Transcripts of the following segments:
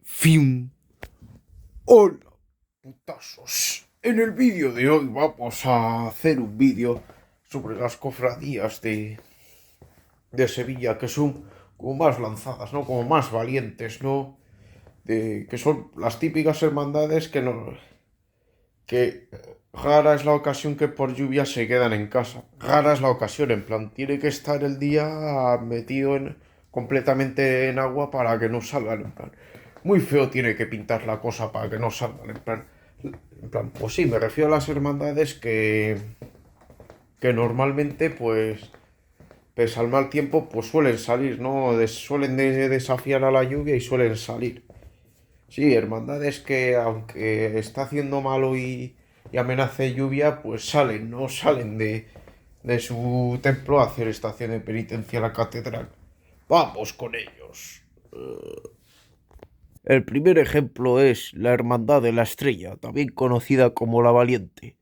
Fin. Hola, putazos. En el vídeo de hoy vamos a hacer un vídeo sobre las cofradías de Sevilla que son como más lanzadas, ¿no? Como más valientes, ¿no? Que son las típicas hermandades que no, que rara es la ocasión que por lluvia se quedan en casa. Rara es la ocasión, en plan, tiene que estar el día metido completamente en agua para que no salgan, en plan. Muy feo tiene que pintar la cosa para que no salgan, en plan, pues sí, me refiero a las hermandades que normalmente, pues, pese al mal tiempo, pues suelen salir, ¿no? Suelen desafiar a la lluvia y suelen salir. Sí, hermandades que aunque está haciendo malo y amenace lluvia, pues salen, no salen de su templo a hacer estación de penitencia a la catedral. Vamos con ellos. El primer ejemplo es la Hermandad de la Estrella, también conocida como la Valiente.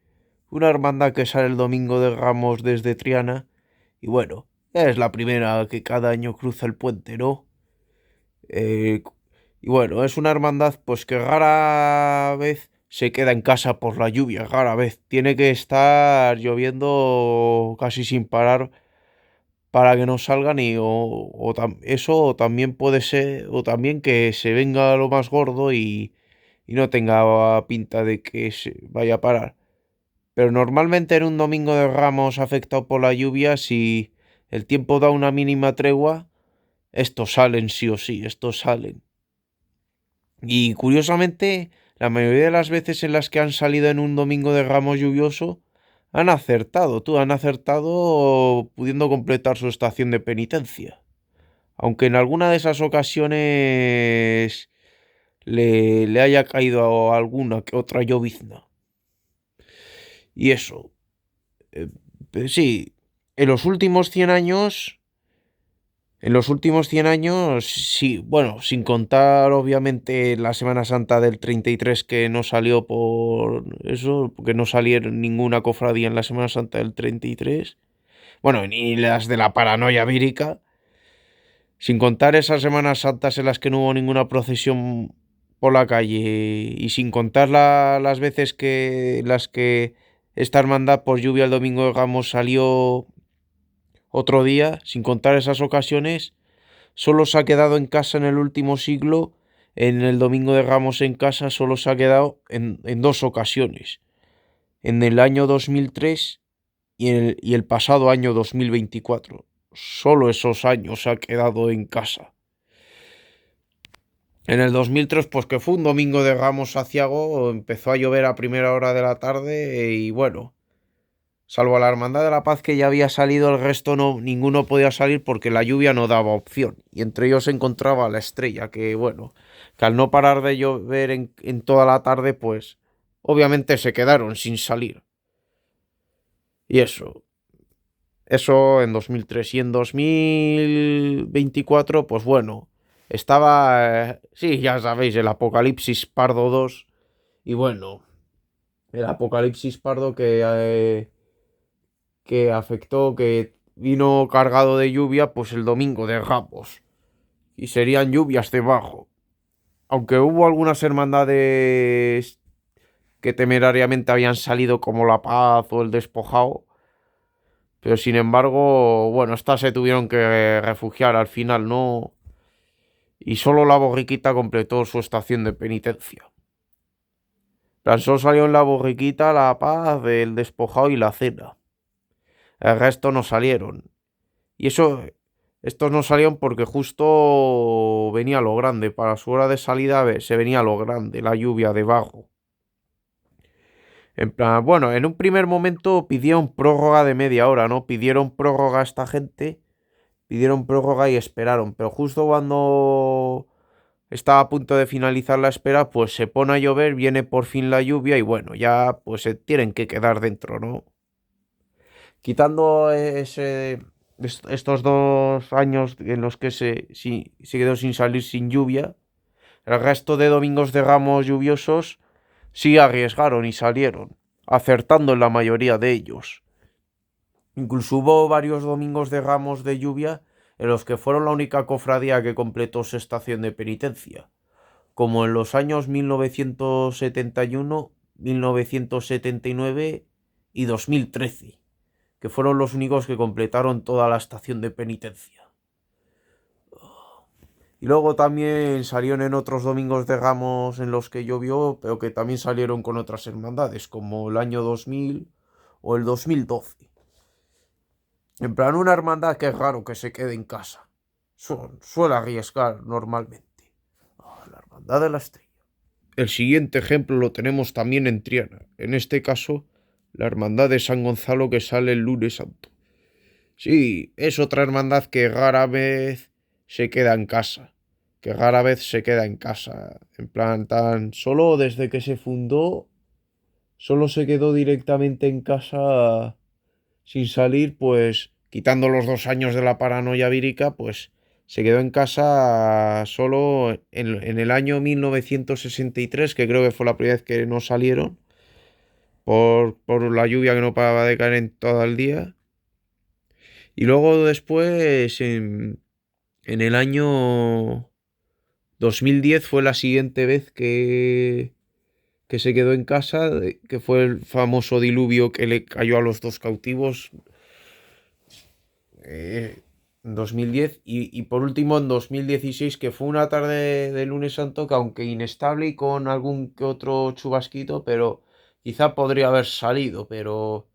Una hermandad que sale el domingo de Ramos desde Triana y bueno, es la primera que cada año cruza el puente, ¿no? Eh, y bueno, es una hermandad pues que rara vez se queda en casa por la lluvia, rara vez. Tiene que estar lloviendo casi sin parar para que no salgan eso o también puede ser, o también que se venga lo más gordo y no tenga pinta de que se vaya a parar. Pero normalmente en un domingo de Ramos afectado por la lluvia, si el tiempo da una mínima tregua, estos salen sí o sí, estos salen. Y curiosamente, la mayoría de las veces en las que han salido en un domingo de Ramos lluvioso, han acertado pudiendo completar su estación de penitencia. Aunque en alguna de esas ocasiones le haya caído alguna que otra llovizna. Y eso, eh, sí, en los últimos 100 años En los últimos 100 años, sí, bueno, sin contar obviamente la Semana Santa del 33 que no salió por eso, porque no salieron ninguna cofradía en la Semana Santa del 33, bueno, ni las de la paranoia vírica, sin contar esas Semanas Santas en las que no hubo ninguna procesión por la calle y sin contar las veces que las que esta hermandad por lluvia el domingo de Ramos salió otro día, sin contar esas ocasiones. Solo se ha quedado en casa en el último siglo, en el Domingo de Ramos en casa solo se ha quedado en dos ocasiones, en el año 2003 y el pasado año 2024. Solo esos años se ha quedado en casa. En el 2003, pues que fue un Domingo de Ramos aciago, empezó a llover a primera hora de la tarde y bueno, salvo a la Hermandad de la Paz que ya había salido, el resto no, ninguno podía salir porque la lluvia no daba opción. Y entre ellos se encontraba la Estrella, que bueno, que al no parar de llover en toda la tarde, pues obviamente se quedaron sin salir. Y eso en 2003. Y en 2024, pues bueno, estaba, sí, ya sabéis, el Apocalipsis Pardo 2. Y bueno, el Apocalipsis Pardo que afectó, que vino cargado de lluvia, pues el domingo de Ramos. Y serían lluvias debajo. Aunque hubo algunas hermandades que temerariamente habían salido como La Paz o el Despojado. Pero sin embargo, bueno, estas se tuvieron que refugiar al final, ¿no? Y solo la borriquita completó su estación de penitencia. Tan solo salió en la borriquita La Paz, el Despojado y la Cena. El resto no salieron. Y estos no salieron porque justo venía lo grande. Para su hora de salida se venía lo grande, la lluvia debajo. En plan, bueno, en un primer momento pidieron prórroga de media hora, ¿no? Pidieron prórroga a esta gente, pidieron prórroga y esperaron. Pero justo cuando estaba a punto de finalizar la espera, pues se pone a llover, viene por fin la lluvia y bueno, ya pues se tienen que quedar dentro, ¿no? Quitando estos 2 años en los que se quedó sin salir sin lluvia, el resto de domingos de Ramos lluviosos sí arriesgaron y salieron, acertando en la mayoría de ellos. Incluso hubo varios domingos de Ramos de lluvia en los que fueron la única cofradía que completó su estación de penitencia. como en los años 1971, 1979 y 2013, que fueron los únicos que completaron toda la estación de penitencia. Y luego también salieron en otros domingos de Ramos en los que llovió, pero que también salieron con otras hermandades, como el año 2000 o el 2012. En plan, una hermandad que es raro que se quede en casa. Suele arriesgar normalmente. La hermandad de la estrella. El siguiente ejemplo lo tenemos también en Triana. En este caso, la hermandad de San Gonzalo que sale el lunes santo. Sí, es otra hermandad que rara vez se queda en casa. Que rara vez se queda en casa. En plan, tan solo desde que se fundó, solo se quedó directamente en casa sin salir, pues quitando los 2 años de la paranoia vírica, pues se quedó en casa solo en el año 1963, que creo que fue la primera vez que no salieron, por la lluvia que no paraba de caer en todo el día. Y luego después, en el año 2010 fue la siguiente vez que se quedó en casa, que fue el famoso diluvio que le cayó a los dos cautivos en 2010. Y por último en 2016, que fue una tarde de lunes santo que, aunque inestable y con algún que otro chubasquito, pero quizá podría haber salido, pero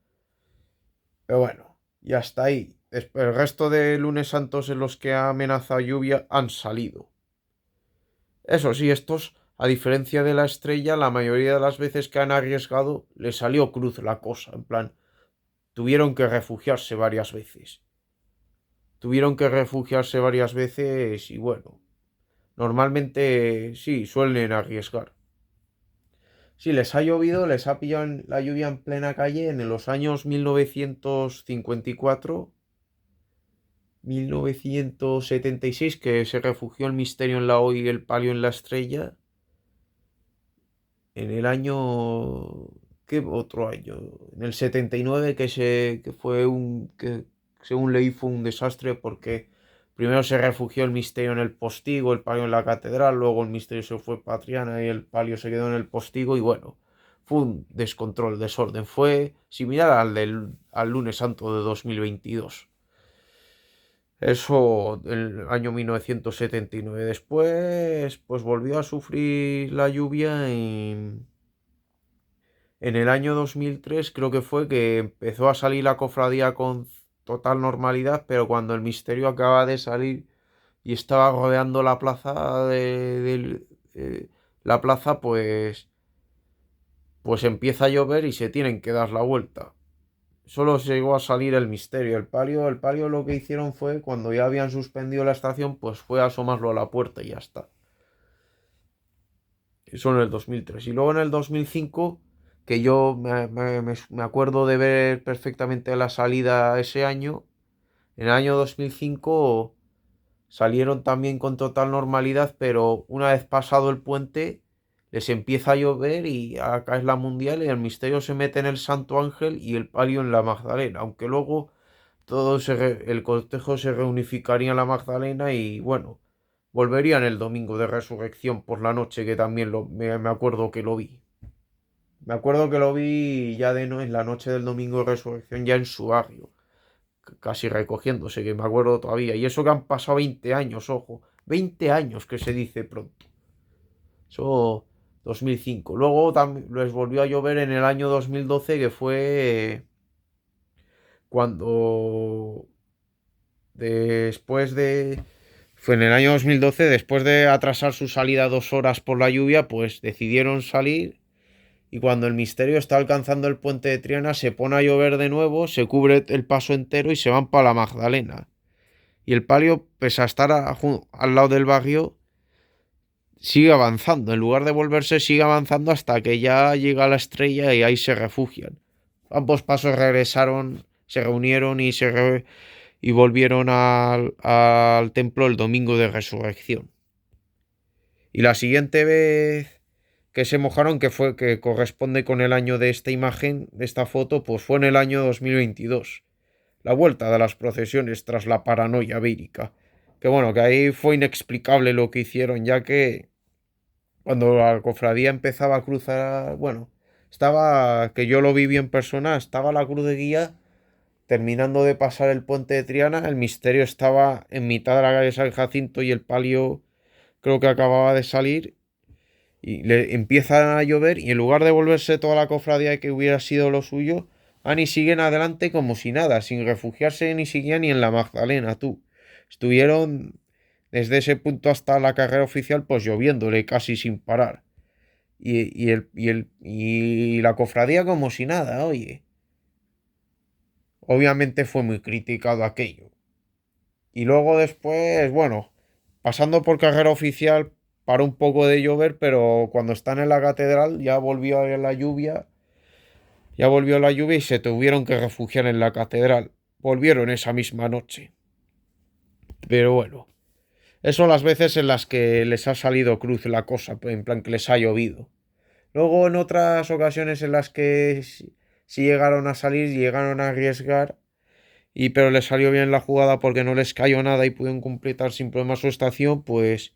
bueno, ya está ahí. El resto de lunes santos en los que ha amenazado lluvia han salido. Eso sí, estos, a diferencia de la estrella, la mayoría de las veces que han arriesgado le salió cruz la cosa. En plan, tuvieron que refugiarse varias veces. Y bueno, normalmente sí, suelen arriesgar. Si les ha llovido, les ha pillado la lluvia en plena calle en los años 1954, 1976, que se refugió el misterio en la O y el palio en la estrella. En el año... ¿Qué otro año? En el 79, que fue que según leí fue un desastre, porque primero se refugió el misterio en el postigo, el palio en la catedral, luego el misterio se fue para Triana y el palio se quedó en el postigo, y bueno, fue un descontrol, desorden. Fue similar al lunes santo de 2022. Eso el año 1979. Después, pues volvió a sufrir la lluvia en el año 2003, creo que fue, que empezó a salir la cofradía con total normalidad, pero cuando el misterio acaba de salir y estaba rodeando la plaza la plaza, pues empieza a llover y se tienen que dar la vuelta. Solo se llegó a salir el misterio. El palio lo que hicieron fue, cuando ya habían suspendido la estación, pues fue a asomarlo a la puerta y ya está. Eso en el 2003. Y luego en el 2005, que yo me acuerdo de ver perfectamente la salida ese año, en el año 2005 salieron también con total normalidad, pero una vez pasado el puente les empieza a llover y acá es la mundial y el misterio se mete en el Santo Ángel y el palio en la Magdalena, aunque luego el cortejo se reunificaría en la Magdalena y bueno, volverían el domingo de resurrección por la noche, que también me acuerdo que lo vi. Me acuerdo que lo vi ya en la noche del domingo de resurrección, ya en su barrio, casi recogiéndose, que me acuerdo todavía. Y eso que han pasado 20 años, ojo, 20 años que se dice pronto. Eso 2005. Luego también les volvió a llover en el año 2012, que fue cuando después de... Fue en el año 2012, después de atrasar su salida 2 horas por la lluvia, pues decidieron salir, y cuando el misterio está alcanzando el puente de Triana se pone a llover de nuevo, se cubre el paso entero y se van para la Magdalena. Y el palio, pese a estar al lado del barrio, sigue avanzando. En lugar de volverse, sigue avanzando hasta que ya llega la estrella y ahí se refugian. Ambos pasos regresaron, se reunieron y volvieron al templo el domingo de resurrección. Y la siguiente vez que se mojaron, que corresponde con el año de esta imagen, de esta foto, pues fue en el año 2022. La vuelta de las procesiones tras la paranoia vírica. Que bueno, que ahí fue inexplicable lo que hicieron, ya que cuando la cofradía empezaba a cruzar, bueno, estaba, que yo lo viví en persona, estaba la cruz de guía terminando de pasar el puente de Triana, el misterio estaba en mitad de la calle San Jacinto y el palio creo que acababa de salir y le empieza a llover y en lugar de volverse toda la cofradía que hubiera sido lo suyo, van y siguen adelante como si nada, sin refugiarse ni siquiera ni en la Magdalena, tú. Estuvieron desde ese punto hasta la carrera oficial pues lloviéndole casi sin parar. Y la cofradía como si nada, oye. Obviamente fue muy criticado aquello. Y luego después, bueno, pasando por carrera oficial, paró un poco de llover, pero cuando están en la catedral ya volvió la lluvia y se tuvieron que refugiar en la catedral. Volvieron esa misma noche. Pero bueno, eso son las veces en las que les ha salido cruz la cosa, en plan que les ha llovido. Luego en otras ocasiones en las que sí llegaron a salir, llegaron a arriesgar, pero les salió bien la jugada porque no les cayó nada y pudieron completar sin problema su estación, pues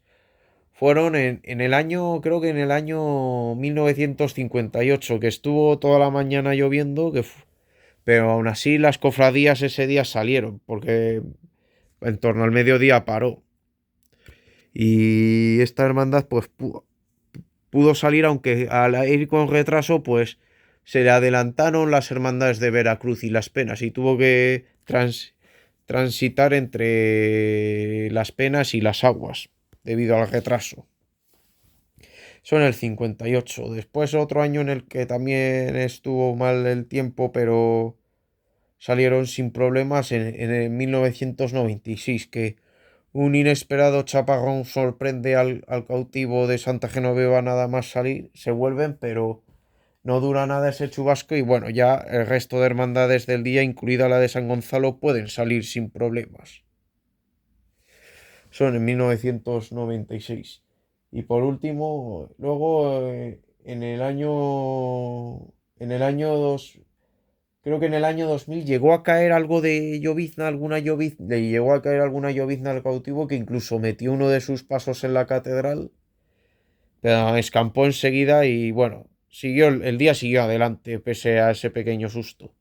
fueron en el año, creo que en el año 1958, que estuvo toda la mañana lloviendo, pero aún así las cofradías ese día salieron, porque en torno al mediodía paró. Y esta hermandad pues pudo salir, aunque al ir con retraso, pues se le adelantaron las hermandades de Veracruz y Las Penas y tuvo que transitar entre Las Penas y Las Aguas debido al retraso. Eso en el 58. Después otro año en el que también estuvo mal el tiempo, pero salieron sin problemas en el 1996, que un inesperado chaparrón sorprende al cautivo de Santa Genoveva nada más salir, se vuelven, pero no dura nada ese chubasco y bueno, ya el resto de hermandades del día, incluida la de San Gonzalo, pueden salir sin problemas. Son en 1996. Y por último, luego en el año 2, creo que en el año 2000 llegó a caer algo de llovizna, le llegó a caer alguna llovizna al cautivo que incluso metió uno de sus pasos en la catedral, pero escampó enseguida y bueno, el día siguió adelante pese a ese pequeño susto.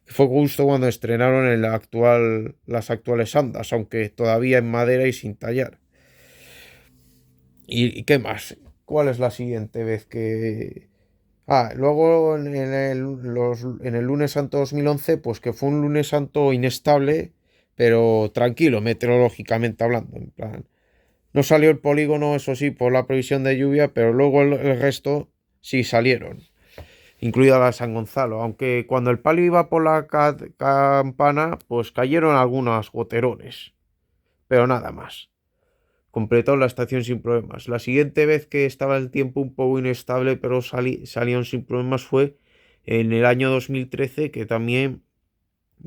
Fue justo cuando estrenaron las actuales andas, aunque todavía en madera y sin tallar. ¿Y qué más? ¿Cuál es la siguiente vez que...? Luego en el lunes santo 2011, pues que fue un lunes santo inestable, pero tranquilo, meteorológicamente hablando. En plan, no salió el polígono, eso sí, por la previsión de lluvia, pero luego el resto sí salieron, incluida la de San Gonzalo. Aunque cuando el palio iba por la campana, pues cayeron algunos goterones, pero nada más. Completó la estación sin problemas. La siguiente vez que estaba el tiempo un poco inestable, pero salieron sin problemas fue en el año 2013, que también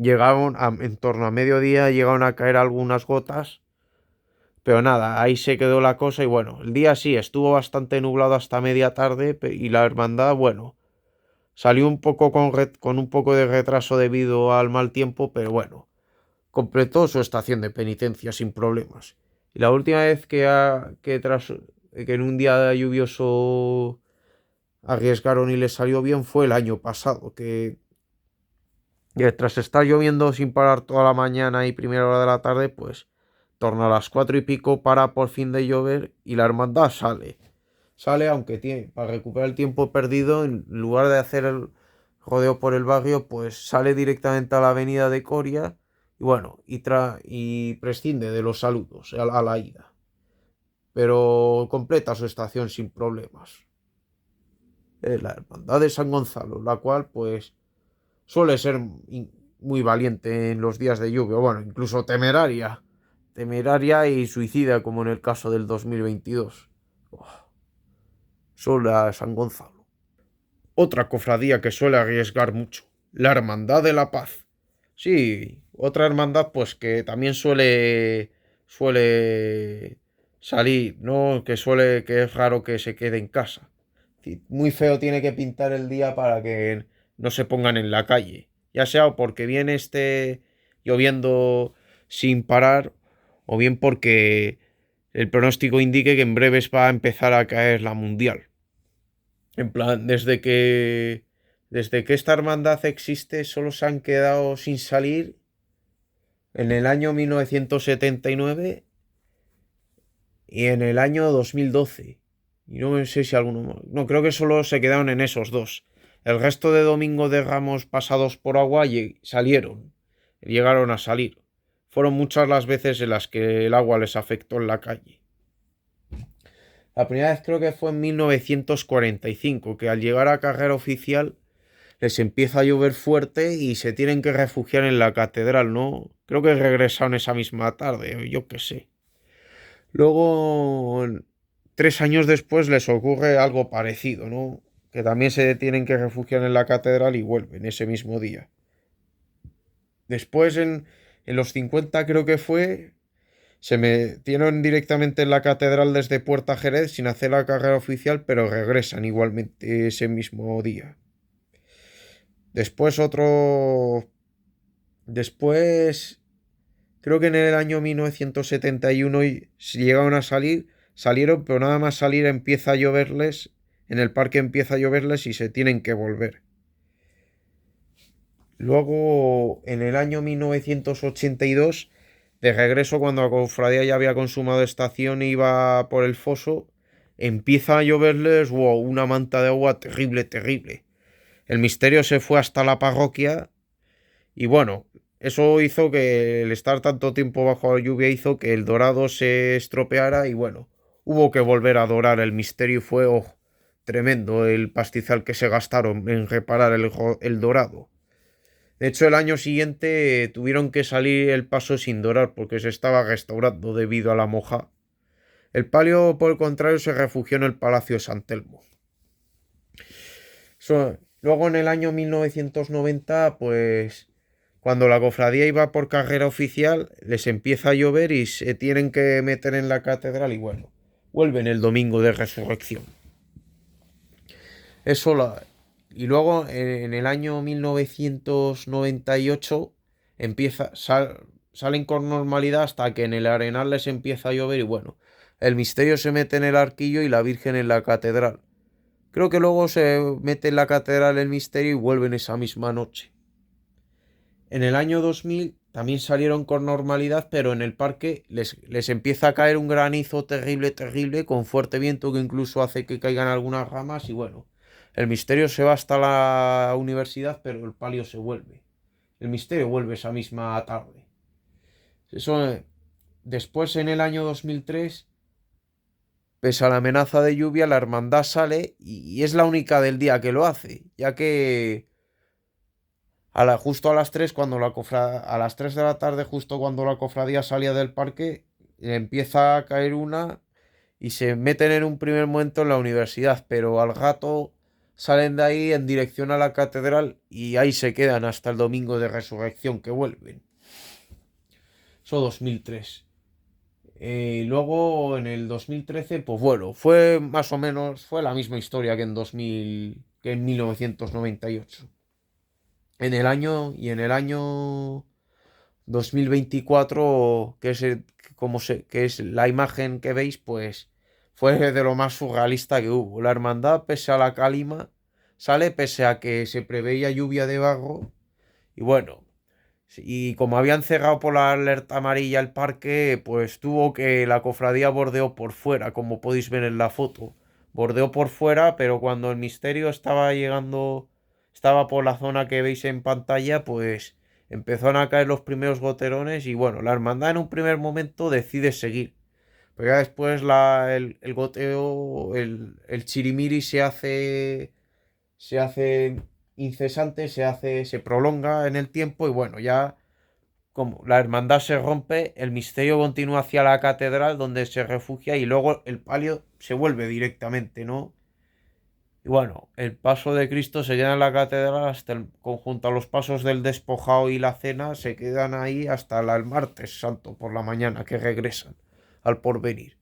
en torno a mediodía, llegaron a caer algunas gotas, pero nada, ahí se quedó la cosa y bueno, el día sí estuvo bastante nublado hasta media tarde y la hermandad, bueno, salió un poco con un poco de retraso debido al mal tiempo, pero bueno, completó su estación de penitencia sin problemas. Y la última vez que en un día lluvioso arriesgaron y les salió bien fue el año pasado, que tras estar lloviendo sin parar toda la mañana y primera hora de la tarde, pues torno a las 4 y pico para por fin de llover y la hermandad sale. Sale, aunque tiene, para recuperar el tiempo perdido, en lugar de hacer el rodeo por el barrio, pues sale directamente a la avenida de Coria y bueno, y prescinde de los saludos a la ida. Pero completa su estación sin problemas. Es la hermandad de San Gonzalo, la cual pues suele ser muy valiente en los días de lluvia, bueno, incluso temeraria y suicida como en el caso del 2022. Oh, sola San Gonzalo. Otra cofradía que suele arriesgar mucho, la Hermandad de la Paz. Sí, otra hermandad pues que también suele salir, ¿no? Que es raro que se quede en casa. Muy feo tiene que pintar el día para que no se pongan en la calle. Ya sea porque viene lloviendo sin parar o bien porque el pronóstico indique que en breves va a empezar a caer la mundial. En plan, desde que esta hermandad existe, solo se han quedado sin salir en el año 1979 y en el año 2012. Y no sé si alguno más. No, creo que solo se quedaron en esos dos. El resto de Domingo de Ramos pasados por agua salieron. Llegaron a salir. Fueron muchas las veces en las que el agua les afectó en la calle. La primera vez creo que fue en 1945, que al llegar a carrera oficial les empieza a llover fuerte y se tienen que refugiar en la catedral, ¿no? Creo que regresaron esa misma tarde, yo qué sé. Luego, 3 años después les ocurre algo parecido, ¿no? Que también se tienen que refugiar en la catedral y vuelven ese mismo día. Después, en los 50 creo que fue, se metieron directamente en la catedral desde Puerta Jerez sin hacer la carrera oficial, pero regresan igualmente ese mismo día. Después Después, creo que en el año 1971 llegaron a salieron, pero nada más salir empieza a lloverles, en el parque empieza a lloverles y se tienen que volver. Luego, en el año 1982, de regreso cuando la cofradía ya había consumado estación e iba por el foso, empieza a lloverles, wow, una manta de agua terrible, terrible. El misterio se fue hasta la parroquia y bueno, eso hizo que el estar tanto tiempo bajo la lluvia hizo que el dorado se estropeara y bueno, hubo que volver a adorar el misterio y fue tremendo el pastizal que se gastaron en reparar el dorado. De hecho, el año siguiente tuvieron que salir el paso sin dorar porque se estaba restaurando debido a la moja. El palio, por el contrario, se refugió en el Palacio de San Telmo. Luego, en el año 1990, pues cuando la cofradía iba por carrera oficial, les empieza a llover y se tienen que meter en la catedral y bueno, vuelven el domingo de resurrección. Eso Y luego en el año 1998 salen con normalidad hasta que en el Arenal les empieza a llover y bueno, el misterio se mete en el arquillo y la Virgen en la catedral. Creo que luego se mete en la catedral el misterio y vuelven esa misma noche. En el año 2000 también salieron con normalidad, pero en el parque les empieza a caer un granizo terrible, terrible, con fuerte viento que incluso hace que caigan algunas ramas y bueno, el misterio se va hasta la universidad, pero el palio se vuelve. El misterio vuelve esa misma tarde. Después, en el año 2003, pese a la amenaza de lluvia, la hermandad sale y es la única del día que lo hace, ya que justo a las 3, a las 3 de la tarde, justo cuando la cofradía salía del parque, empieza a caer una y se meten en un primer momento en la universidad, pero al rato salen de ahí en dirección a la catedral y ahí se quedan hasta el domingo de resurrección que vuelven. Eso 2003. Luego en el 2013, pues bueno, fue más o menos, fue la misma historia que que en 1998. En el año 2024, que es la imagen que veis, pues fue de lo más surrealista que hubo. La hermandad, pese a la calima, sale pese a que se preveía lluvia de barro. Y bueno, y como habían cerrado por la alerta amarilla el parque, pues la cofradía bordeó por fuera, como podéis ver en la foto. Bordeó por fuera, pero cuando el misterio estaba por la zona que veis en pantalla, pues empezaron a caer los primeros goterones y bueno, la hermandad en un primer momento decide seguir. Pero ya después el goteo, el chirimiri se hace incesante, se prolonga en el tiempo y bueno, ya como la hermandad se rompe, el misterio continúa hacia la catedral donde se refugia y luego el palio se vuelve directamente, ¿no? Y bueno, el paso de Cristo se queda en la catedral hasta el conjunto a los pasos del despojado y la cena se quedan ahí hasta el martes santo por la mañana que regresan al porvenir.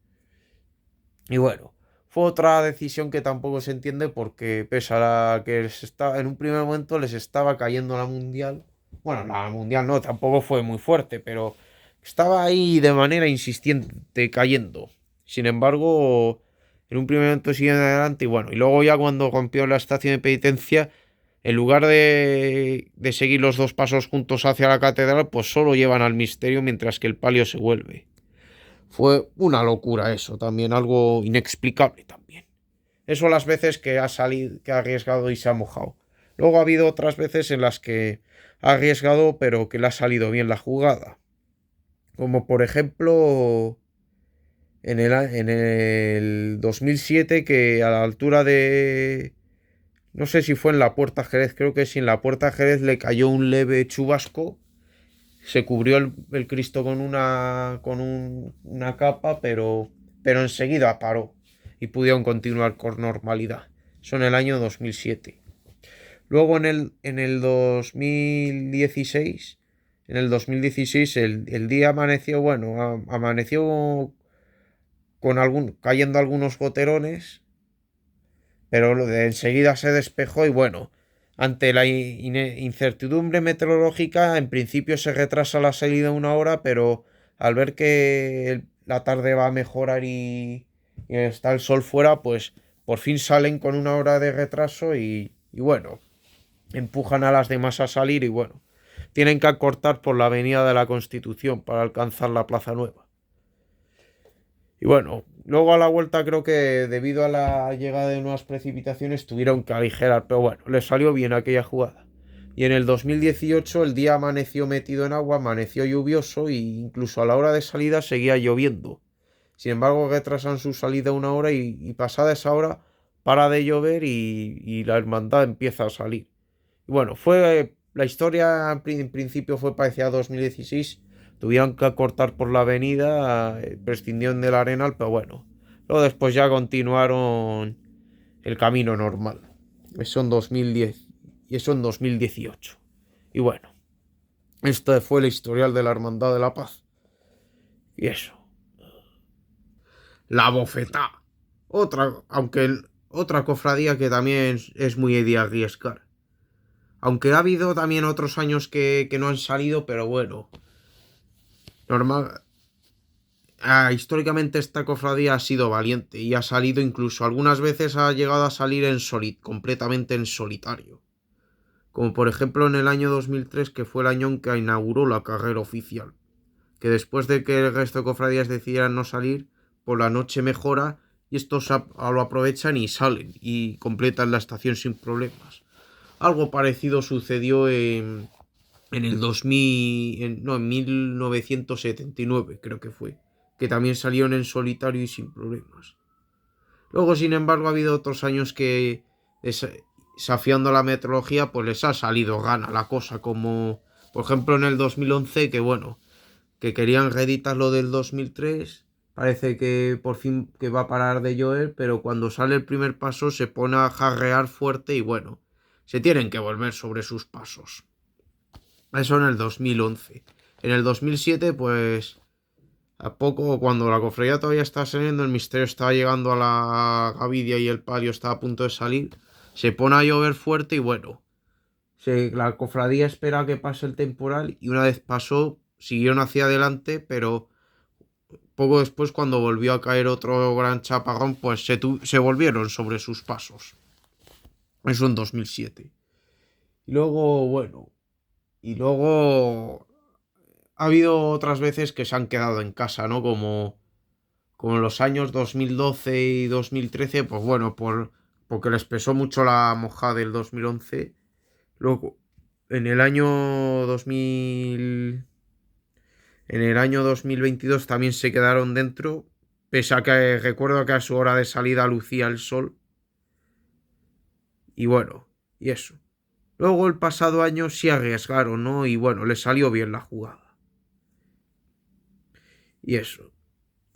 Y bueno, fue otra decisión que tampoco se entiende porque pese a que en un primer momento les estaba cayendo la mundial. Bueno, la mundial no, tampoco fue muy fuerte, pero estaba ahí de manera insistente cayendo. Sin embargo, en un primer momento siguieron adelante y bueno, y luego ya cuando rompió la estación de penitencia, en lugar de seguir los dos pasos juntos hacia la catedral, pues solo llevan al misterio mientras que el palio se vuelve. Fue una locura eso, también algo inexplicable también. Eso las veces que ha salido, que ha arriesgado y se ha mojado. Luego ha habido otras veces en las que ha arriesgado pero que le ha salido bien la jugada. Como por ejemplo en el 2007 que a la altura de... No sé si fue en la Puerta Jerez, creo que sí, en la Puerta Jerez le cayó un leve chubasco. Se cubrió el Cristo con una capa, pero enseguida paró y pudieron continuar con normalidad. Eso en el año 2007. Luego en el 2016, el día amaneció, bueno, amaneció cayendo algunos goterones, pero enseguida se despejó y bueno, ante la incertidumbre meteorológica, en principio se retrasa la salida una hora, pero al ver que la tarde va a mejorar y está el sol fuera, pues por fin salen con una hora de retraso y bueno, empujan a las demás a salir y bueno, tienen que acortar por la avenida de la Constitución para alcanzar la Plaza Nueva. Y bueno, luego a la vuelta creo que debido a la llegada de nuevas precipitaciones tuvieron que aligerar, pero bueno, les salió bien aquella jugada. Y en el 2018 el día amaneció metido en agua, amaneció lluvioso e incluso a la hora de salida seguía lloviendo. Sin embargo, retrasan su salida una hora y pasada esa hora para de llover y la hermandad empieza a salir. Y bueno, la historia en principio fue parecida a 2016. Tuvieron que cortar por la avenida, prescindieron del Arenal, pero bueno. Luego después ya continuaron el camino normal. Eso en 2010 y eso en 2018. Y bueno, este fue el historial de la Hermandad de la Paz. Y eso. La Bofetá. Otra cofradía que también es muy de arriesgar. Aunque ha habido también otros años que no han salido, pero bueno. Normal. Históricamente esta cofradía ha sido valiente y ha salido incluso algunas veces ha llegado a salir completamente en solitario. Como por ejemplo en el año 2003 que fue el año en que inauguró la carrera oficial. Que después de que el resto de cofradías decidieran no salir, por la noche mejora y estos lo aprovechan y salen y completan la estación sin problemas. Algo parecido sucedió en el 2000, no, en 1979 creo que fue, que también salieron en solitario y sin problemas. Luego, sin embargo, ha habido otros años que, desafiando la meteorología, pues les ha salido gana la cosa, como por ejemplo en el 2011, que bueno, que querían reeditar lo del 2003, parece que por fin que va a parar de llover, pero cuando sale el primer paso se pone a jarrear fuerte y bueno, se tienen que volver sobre sus pasos. Eso en el 2011. En el 2007, pues, a poco, cuando la cofradía todavía estaba saliendo, el misterio estaba llegando a la Gavidia y el palio estaba a punto de salir, se pone a llover fuerte y bueno, la cofradía espera a que pase el temporal y una vez pasó, siguieron hacia adelante, pero poco después, cuando volvió a caer otro gran chaparrón, pues se volvieron sobre sus pasos. Eso en 2007. Y luego, bueno, ha habido otras veces que se han quedado en casa, ¿no? Como en los años 2012 y 2013, pues bueno, porque les pesó mucho la mojada del 2011. Luego, en el año 2000... En el año 2022 también se quedaron dentro, pese a que recuerdo que a su hora de salida lucía el sol. Y bueno, y eso. Luego el pasado año sí arriesgaron, ¿no? Y bueno, les salió bien la jugada. Y eso.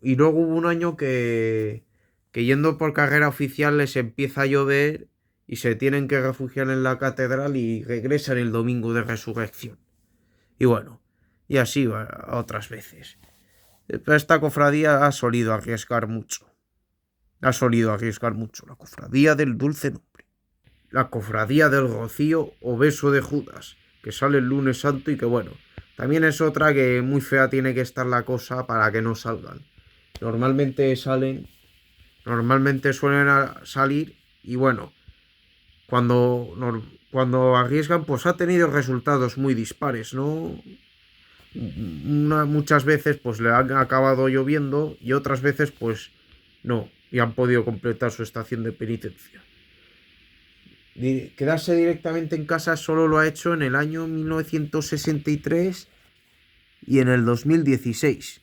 Y luego hubo un año que yendo por carrera oficial les empieza a llover y se tienen que refugiar en la catedral y regresan el domingo de resurrección. Y bueno, y así va otras veces. Pero esta cofradía ha solido arriesgar mucho. La cofradía del dulce nombre. La cofradía del Rocío o Beso de Judas, que sale el lunes santo y que bueno, también es otra que muy fea tiene que estar la cosa para que no salgan. Normalmente salen, normalmente suelen salir y bueno, cuando arriesgan pues ha tenido resultados muy dispares, ¿no? Muchas veces pues le han acabado lloviendo y otras veces pues no, y han podido completar su estación de penitencia. Quedarse directamente en casa solo lo ha hecho en el año 1963 y en el 2016,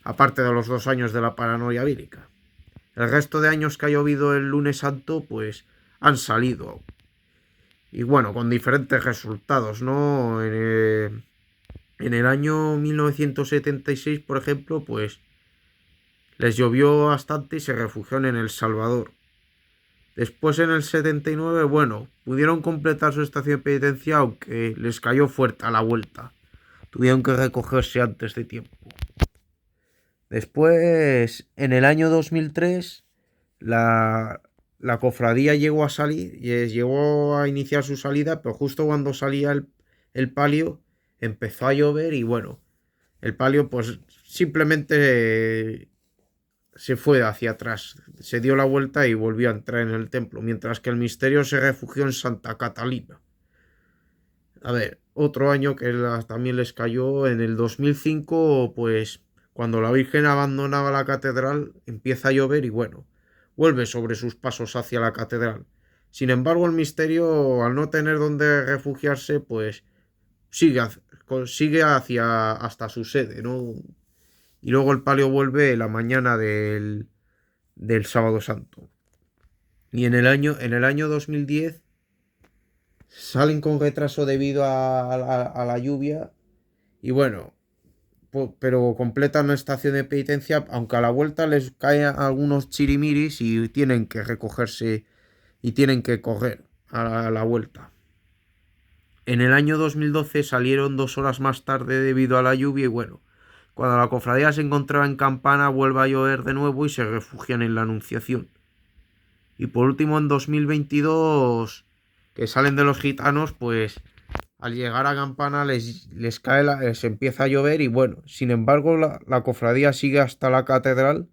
aparte de los 2 años de la paranoia vírica. El resto de años que ha llovido el lunes santo, pues han salido. Y bueno, con diferentes resultados, ¿no? En el año 1976, por ejemplo, pues les llovió bastante y se refugiaron en El Salvador. Después en el 79, bueno, pudieron completar su estación de penitencia, aunque les cayó fuerte a la vuelta. Tuvieron que recogerse antes de tiempo. Después, en el año 2003, la cofradía llegó a salir, llegó a iniciar su salida, pero justo cuando salía el palio, empezó a llover y bueno, el palio pues simplemente se fue hacia atrás, se dio la vuelta y volvió a entrar en el templo, mientras que el misterio se refugió en Santa Catalina. A ver, otro año que también les cayó en el 2005, pues cuando la Virgen abandonaba la catedral, empieza a llover y bueno, vuelve sobre sus pasos hacia la catedral. Sin embargo, el misterio, al no tener donde refugiarse, pues sigue hacia hasta su sede, ¿no? Y luego el palio vuelve la mañana del sábado santo. Y en el año 2010 salen con retraso debido a la lluvia y bueno, pero completan una estación de penitencia, aunque a la vuelta les caen algunos chirimiris y tienen que recogerse y tienen que correr a la vuelta. En el año 2012 salieron 2 horas más tarde debido a la lluvia y bueno, cuando la cofradía se encontraba en Campana vuelve a llover de nuevo y se refugian en la Anunciación. Y por último en 2022 que salen de los gitanos, pues al llegar a Campana les cae les empieza a llover y bueno, sin embargo la cofradía sigue hasta la catedral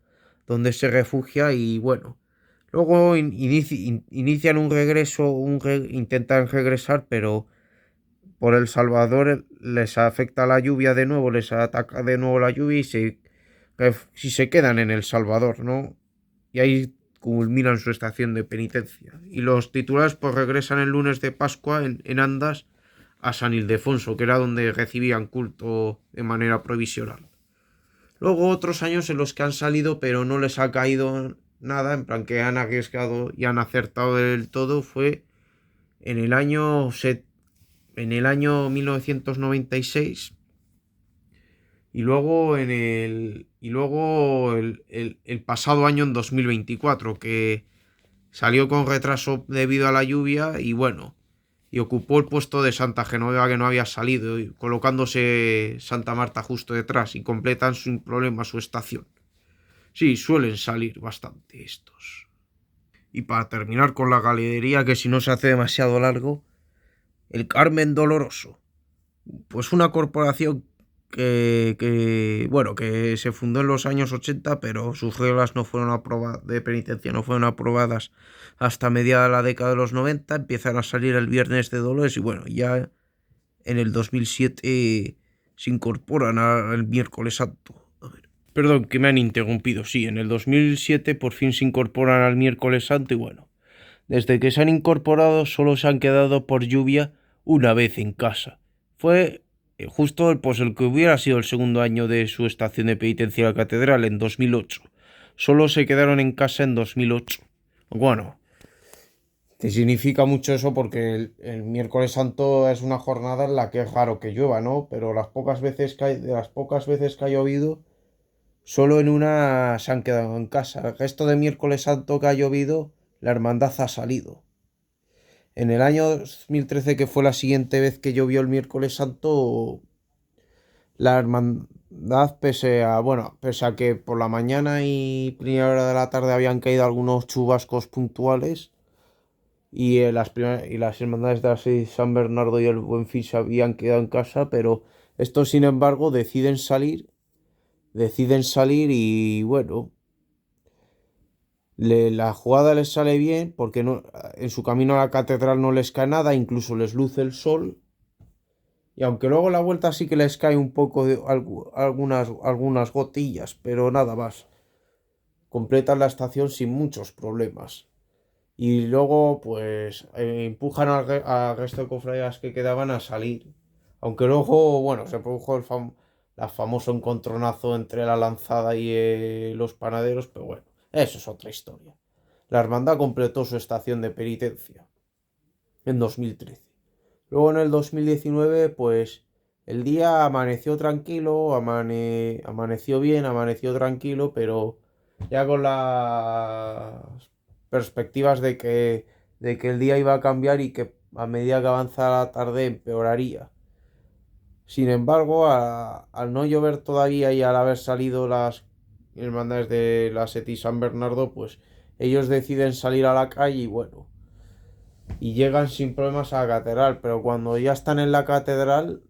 donde se refugia y bueno, luego inician un regreso, intentan regresar, pero por El Salvador les afecta la lluvia de nuevo, les ataca de nuevo la lluvia y si se quedan en El Salvador, ¿no? Y ahí culminan su estación de penitencia. Y los titulares pues regresan el lunes de Pascua en Andas a San Ildefonso, que era donde recibían culto de manera provisional. Luego otros años en los que han salido pero no les ha caído nada, en plan que han arriesgado y han acertado del todo, fue en el año, en el año 1996 y luego el pasado año en 2024, que salió con retraso debido a la lluvia y bueno, y ocupó el puesto de Santa Genoveva que no había salido, colocándose Santa Marta justo detrás y completan sin problema su estación. Sí, suelen salir bastante estos. Y para terminar con la galería, que si no se hace demasiado largo, el Carmen Doloroso. Pues una corporación bueno, que se fundó en los años 80, pero sus reglas no fueron aprobadas de penitencia, no fueron aprobadas hasta mediada la década de los 90. Empiezan a salir el Viernes de Dolores y bueno, ya en el 2007 se incorporan al Miércoles Santo. A ver, perdón, que me han interrumpido. Sí, en el 2007 por fin se incorporan al Miércoles Santo y bueno, desde que se han incorporado solo se han quedado por lluvia una vez en casa. Fue justo pues, el que hubiera sido el segundo año de su estación de penitencia en la catedral, en 2008. Solo se quedaron en casa en 2008. Bueno, que significa mucho eso porque el miércoles santo es una jornada en la que es raro que llueva, ¿no? Pero de las pocas veces que ha llovido, solo en una se han quedado en casa. El resto de miércoles santo que ha llovido, la hermandad ha salido. En el año 2013, que fue la siguiente vez que llovió el miércoles santo, la hermandad, pese a que por la mañana y primera hora de la tarde habían caído algunos chubascos puntuales y las hermandades de San Bernardo y el Buen Fin se habían quedado en casa, pero estos sin embargo deciden salir deciden salir y bueno, la jugada les sale bien porque en su camino a la catedral no les cae nada, incluso les luce el sol. Y aunque luego la vuelta sí que les cae un poco de algunas gotillas, pero nada más. Completan la estación sin muchos problemas. Y luego, pues, empujan al resto de cofradías que quedaban a salir. Aunque luego, bueno, se produjo el famoso encontronazo entre la lanzada y los panaderos, pero bueno, eso es otra historia. La hermandad completó su estación de penitencia en 2013. Luego en el 2019, pues, el día amaneció tranquilo, amaneció bien, amaneció tranquilo, pero ya con las perspectivas de que el día iba a cambiar y que a medida que avanzara la tarde empeoraría. Sin embargo, al no llover todavía y al haber salido las hermandades de la Seti y San Bernardo, pues ellos deciden salir a la calle y bueno, y llegan sin problemas a la catedral, pero cuando ya están en la catedral,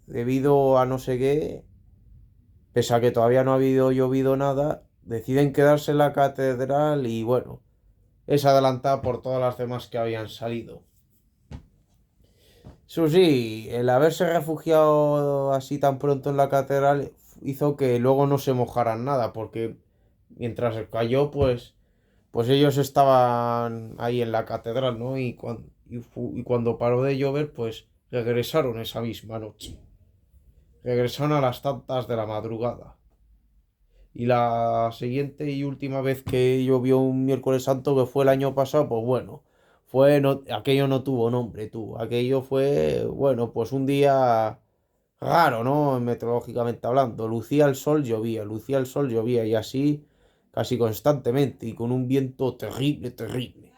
debido a no sé qué, pese a que todavía no ha habido llovido nada, deciden quedarse en la catedral y bueno, es adelantada por todas las demás que habían salido. Eso sí, el haberse refugiado así tan pronto en la catedral hizo que luego no se mojaran nada, porque mientras cayó, pues ellos estaban ahí en la catedral, ¿no? Y cuando paró de llover, pues regresaron esa misma noche. Regresaron a las tantas de la madrugada. Y la siguiente y última vez que llovió un miércoles santo, que fue el año pasado, pues bueno, aquello no tuvo nombre, tú. Aquello fue, bueno, pues un día raro, ¿no? Meteorológicamente hablando. Lucía el sol, llovía, y así casi constantemente, y con un viento terrible, terrible.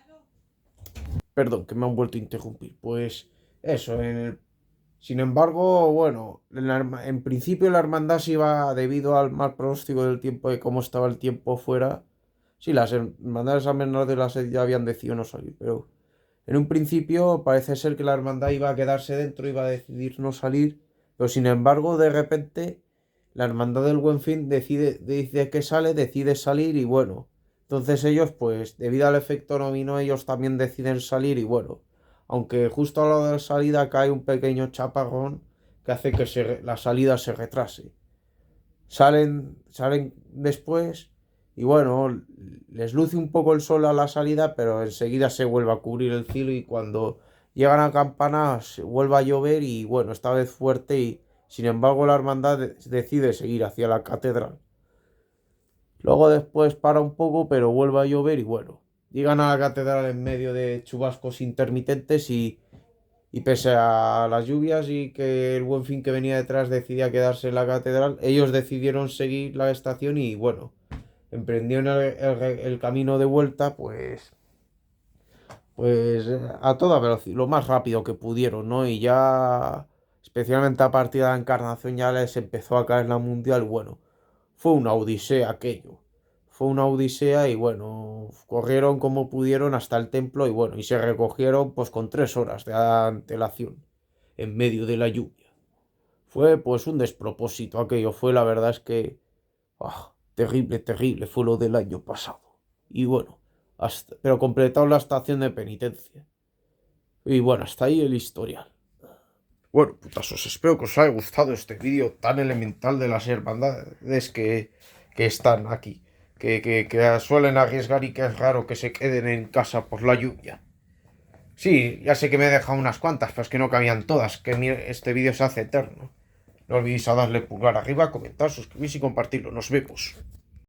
Perdón, que me han vuelto a interrumpir. Pues eso, sin embargo, bueno, en principio la hermandad se iba debido al mal pronóstico del tiempo, de cómo estaba el tiempo fuera. Sí, las hermandades de San Bernardo de la Sed ya habían decidido no salir, pero en un principio parece ser que la hermandad iba a quedarse dentro, iba a decidir no salir, pero sin embargo, de repente, la hermandad del Buen Fin dice que sale, decide salir y bueno, entonces ellos, pues, debido al efecto dominó, ellos también deciden salir y bueno, aunque justo a la hora de la salida cae un pequeño chaparrón que hace que la salida se retrase. Salen después y bueno, les luce un poco el sol a la salida, pero enseguida se vuelve a cubrir el cielo y cuando llegan a Campana se vuelve a llover y bueno, esta vez fuerte y sin embargo la hermandad decide seguir hacia la catedral. Luego después para un poco, pero vuelve a llover y bueno, llegan a la catedral en medio de chubascos intermitentes y pese a las lluvias y que el Buen Fin que venía detrás decidía quedarse en la catedral, ellos decidieron seguir la estación y bueno, emprendieron el camino de vuelta, pues a toda velocidad, lo más rápido que pudieron, ¿no? Y ya, especialmente a partir de la Encarnación, ya les empezó a caer la mundial. Bueno, fue una odisea aquello. Fue una odisea y bueno, corrieron como pudieron hasta el templo y bueno, y se recogieron pues con 3 horas de antelación en medio de la lluvia. Fue pues un despropósito aquello, fue la verdad es que terrible, terrible fue lo del año pasado. Y bueno, pero completaron la estación de penitencia. Y bueno, hasta ahí el historial. Bueno, putasos, espero que os haya gustado este vídeo tan elemental de las hermandades que están aquí. Que suelen arriesgar y que es raro que se queden en casa por la lluvia. Sí, ya sé que me he dejado unas cuantas, pero es que no cabían todas, que este vídeo se hace eterno. No olvidéis a darle pulgar arriba, comentar, suscribirse y compartirlo. Nos vemos.